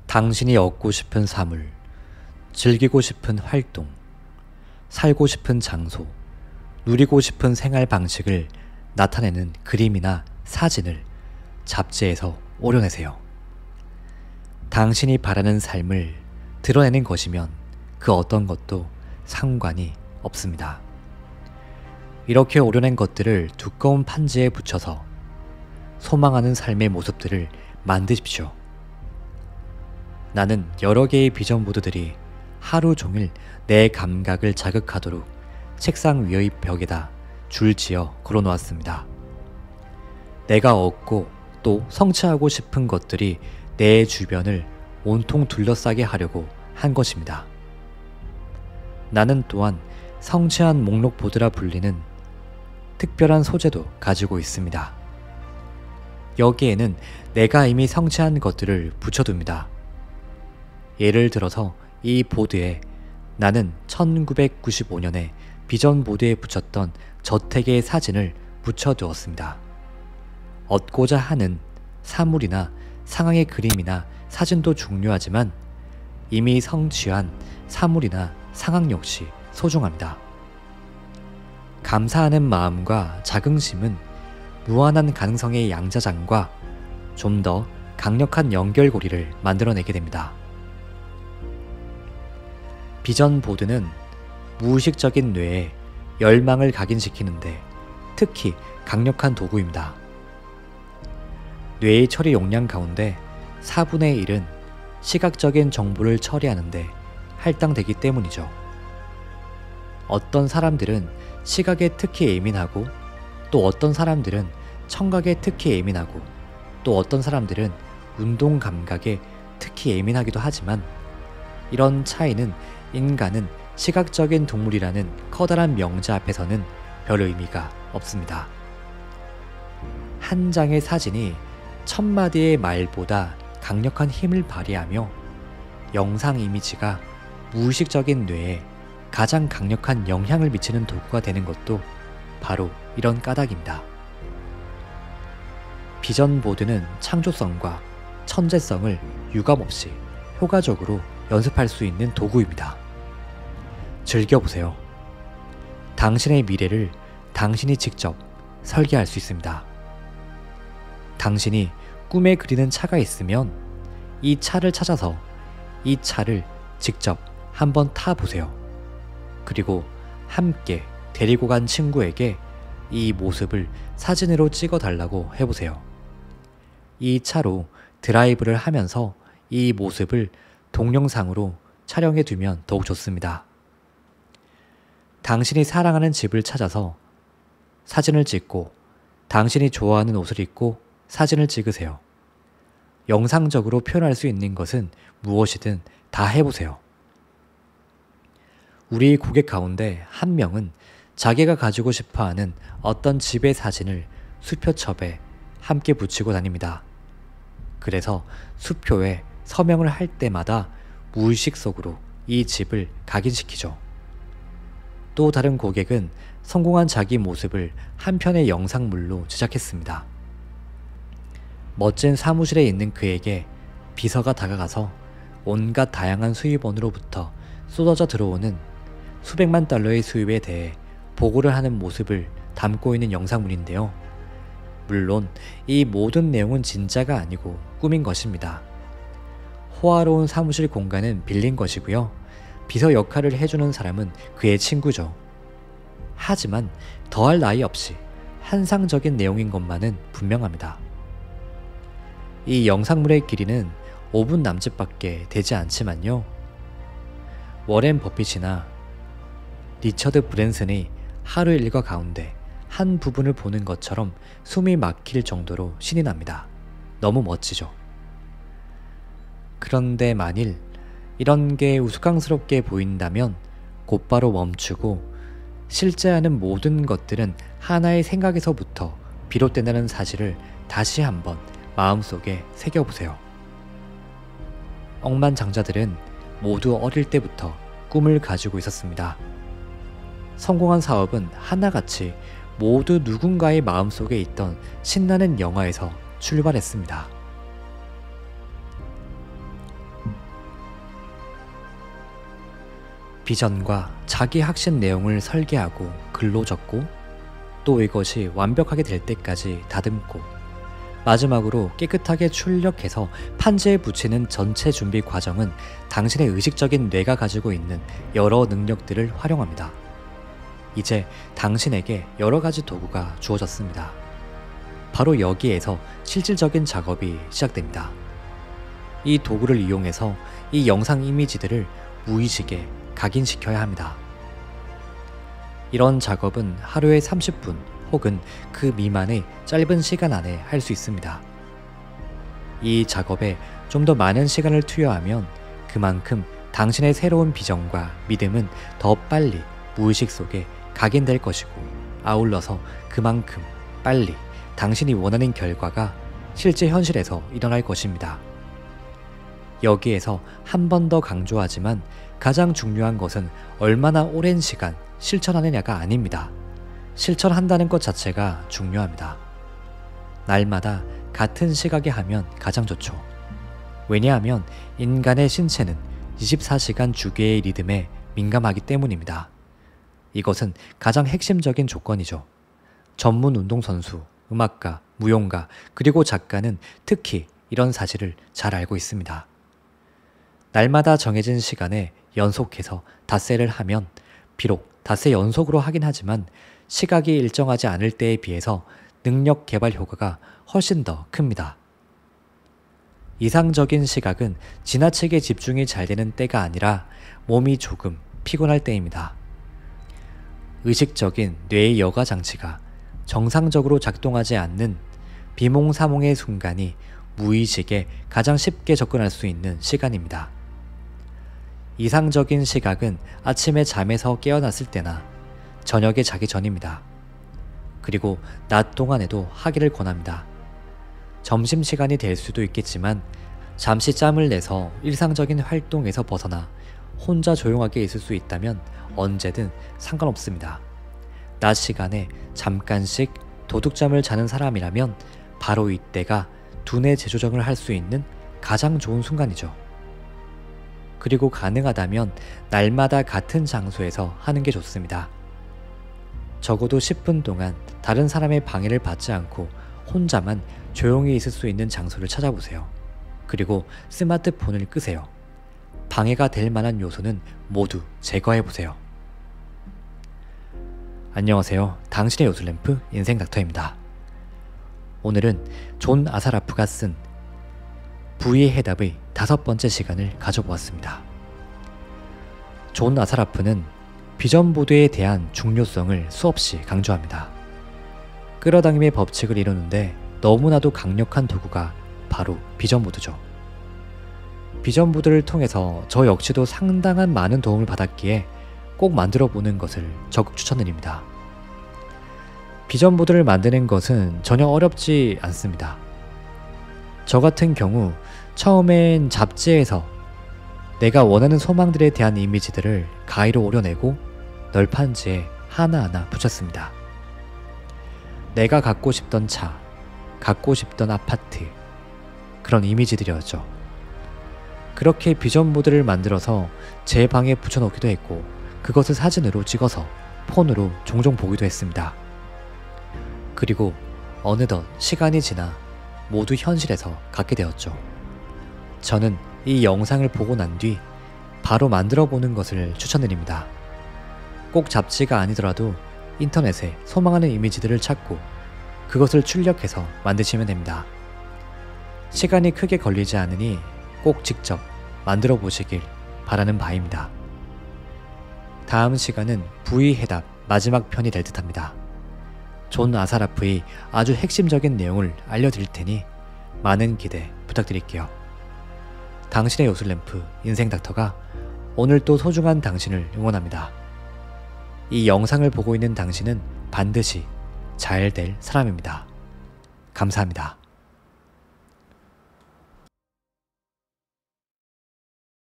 당신이 얻고 싶은 사물, 즐기고 싶은 활동, 살고 싶은 장소, 누리고 싶은 생활 방식을 나타내는 그림이나 사진을 잡지에서 오려내세요. 당신이 바라는 삶을 드러내는 것이면 그 어떤 것도 상관이 없습니다. 이렇게 오려낸 것들을 두꺼운 판지에 붙여서 소망하는 삶의 모습들을 만드십시오. 나는 여러 개의 비전 보드들이 하루 종일 내 감각을 자극하도록 책상 위의 벽에다 줄지어 걸어놓았습니다. 내가 얻고 또 성취하고 싶은 것들이 내 주변을 온통 둘러싸게 하려고 한 것입니다. 나는 또한 성취한 목록 보드라 불리는 특별한 소재도 가지고 있습니다. 여기에는 내가 이미 성취한 것들을 붙여둡니다. 예를 들어서 이 보드에 나는 1995년에 비전 보드에 붙였던 저택의 사진을 붙여두었습니다. 얻고자 하는 사물이나 상황의 그림이나 사진도 중요하지만 이미 성취한 사물이나 상황 역시 소중합니다. 감사하는 마음과 자긍심은 무한한 가능성의 양자장과 좀 더 강력한 연결고리를 만들어내게 됩니다. 비전 보드는 무의식적인 뇌에 열망을 각인시키는데 특히 강력한 도구입니다. 뇌의 처리 용량 가운데 4분의 1은 시각적인 정보를 처리하는데 할당되기 때문이죠. 어떤 사람들은 시각에 특히 예민하고 또 어떤 사람들은 청각에 특히 예민하고 또 어떤 사람들은 운동 감각에 특히 예민하기도 하지만 이런 차이는 인간은 시각적인 동물이라는 커다란 명제 앞에서는 별 의미가 없습니다. 한 장의 사진이 1000마디의 말보다 강력한 힘을 발휘하며 영상 이미지가 무의식적인 뇌에 가장 강력한 영향을 미치는 도구가 되는 것도 바로 이런 까닭입니다. 비전 보드는 창조성과 천재성을 유감없이 효과적으로 연습할 수 있는 도구입니다. 즐겨보세요. 당신의 미래를 당신이 직접 설계할 수 있습니다. 당신이 꿈에 그리는 차가 있으면 이 차를 찾아서 이 차를 직접 한번 타보세요. 그리고 함께 데리고 간 친구에게 이 모습을 사진으로 찍어달라고 해보세요. 이 차로 드라이브를 하면서 이 모습을 동영상으로 촬영해두면 더욱 좋습니다. 당신이 사랑하는 집을 찾아서 사진을 찍고 당신이 좋아하는 옷을 입고 사진을 찍으세요. 영상적으로 표현할 수 있는 것은 무엇이든 다 해보세요. 우리 고객 가운데 한 명은 자기가 가지고 싶어하는 어떤 집의 사진을 수표첩에 함께 붙이고 다닙니다. 그래서 수표에 서명을 할 때마다 무의식 속으로 이 집을 각인시키죠. 또 다른 고객은 성공한 자기 모습을 한 편의 영상물로 제작했습니다. 멋진 사무실에 있는 그에게 비서가 다가가서 온갖 다양한 수입원으로부터 쏟아져 들어오는 수백만 달러의 수입에 대해 보고를 하는 모습을 담고 있는 영상물인데요. 물론 이 모든 내용은 진짜가 아니고 꾸민 것입니다. 호화로운 사무실 공간은 빌린 것이고요. 비서 역할을 해주는 사람은 그의 친구죠. 하지만 더할 나위 없이 환상적인 내용인 것만은 분명합니다. 이 영상물의 길이는 5분 남짓밖에 되지 않지만요. 워렌 버핏이나 리처드 브랜슨의 하루 일과 가운데 한 부분을 보는 것처럼 숨이 막힐 정도로 신이 납니다. 너무 멋지죠. 그런데 만일 이런 게 우스꽝스럽게 보인다면 곧바로 멈추고 실제 하는 모든 것들은 하나의 생각에서부터 비롯된다는 사실을 다시 한번 마음속에 새겨보세요. 억만장자들은 모두 어릴 때부터 꿈을 가지고 있었습니다. 성공한 사업은 하나같이 모두 누군가의 마음속에 있던 신나는 영화에서 출발했습니다. 비전과 자기 확신 내용을 설계하고 글로 적고 또 이것이 완벽하게 될 때까지 다듬고 마지막으로 깨끗하게 출력해서 판지에 붙이는 전체 준비 과정은 당신의 의식적인 뇌가 가지고 있는 여러 능력들을 활용합니다. 이제 당신에게 여러 가지 도구가 주어졌습니다. 바로 여기에서 실질적인 작업이 시작됩니다. 이 도구를 이용해서 이 영상 이미지들을 무의식에 각인시켜야 합니다. 이런 작업은 하루에 30분 혹은 그 미만의 짧은 시간 안에 할 수 있습니다. 이 작업에 좀 더 많은 시간을 투여하면 그만큼 당신의 새로운 비전과 믿음은 더 빨리 무의식 속에 각인될 것이고 아울러서 그만큼 빨리 당신이 원하는 결과가 실제 현실에서 일어날 것입니다. 여기에서 한 번 더 강조하지만 가장 중요한 것은 얼마나 오랜 시간 실천하느냐가 아닙니다. 실천한다는 것 자체가 중요합니다. 날마다 같은 시각에 하면 가장 좋죠. 왜냐하면 인간의 신체는 24시간 주기의 리듬에 민감하기 때문입니다. 이것은 가장 핵심적인 조건이죠. 전문 운동선수, 음악가, 무용가, 그리고 작가는 특히 이런 사실을 잘 알고 있습니다. 날마다 정해진 시간에 연속해서 닷새를 하면 비록 닷새 연속으로 하긴 하지만 시각이 일정하지 않을 때에 비해서 능력 개발 효과가 훨씬 더 큽니다. 이상적인 시각은 지나치게 집중이 잘 되는 때가 아니라 몸이 조금 피곤할 때입니다. 의식적인 뇌의 여가 장치가 정상적으로 작동하지 않는 비몽사몽의 순간이 무의식에 가장 쉽게 접근할 수 있는 시간입니다. 이상적인 시각은 아침에 잠에서 깨어났을 때나 저녁에 자기 전입니다. 그리고 낮 동안에도 하기를 권합니다. 점심시간이 될 수도 있겠지만 잠시 짬을 내서 일상적인 활동에서 벗어나 혼자 조용하게 있을 수 있다면 언제든 상관없습니다. 낮 시간에 잠깐씩 도둑잠을 자는 사람이라면 바로 이때가 두뇌 재조정을 할 수 있는 가장 좋은 순간이죠. 그리고 가능하다면 날마다 같은 장소에서 하는 게 좋습니다. 적어도 10분 동안 다른 사람의 방해를 받지 않고 혼자만 조용히 있을 수 있는 장소를 찾아보세요. 그리고 스마트폰을 끄세요. 방해가 될 만한 요소는 모두 제거해보세요. 안녕하세요. 당신의 요술램프 인생닥터입니다. 오늘은 존 아사라프가 쓴 V의 해답의 5번째 시간을 가져보았습니다. 존 아사라프는 비전보드에 대한 중요성을 수없이 강조합니다. 끌어당김의 법칙을 이루는데 너무나도 강력한 도구가 바로 비전보드죠. 비전보드를 통해서 저 역시도 상당한 많은 도움을 받았기에 꼭 만들어 보는 것을 적극 추천드립니다. 비전보드를 만드는 것은 전혀 어렵지 않습니다. 저 같은 경우 처음엔 잡지에서 내가 원하는 소망들에 대한 이미지들을 가위로 오려내고 널판지에 하나하나 붙였습니다. 내가 갖고 싶던 차, 갖고 싶던 아파트, 그런 이미지들이었죠. 그렇게 비전보드를 만들어서 제 방에 붙여놓기도 했고 그것을 사진으로 찍어서 폰으로 종종 보기도 했습니다. 그리고 어느덧 시간이 지나 모두 현실에서 갖게 되었죠. 저는 이 영상을 보고 난 뒤 바로 만들어 보는 것을 추천드립니다. 꼭 잡지가 아니더라도 인터넷에 소망하는 이미지들을 찾고 그것을 출력해서 만드시면 됩니다. 시간이 크게 걸리지 않으니 꼭 직접 만들어 보시길 바라는 바입니다. 다음 시간은 V의 해답 마지막 편이 될 듯합니다. 존 아사라프의 아주 핵심적인 내용을 알려드릴 테니 많은 기대 부탁드릴게요. 당신의 요술램프 인생닥터가 오늘 또 소중한 당신을 응원합니다. 이 영상을 보고 있는 당신은 반드시 잘 될 사람입니다. 감사합니다.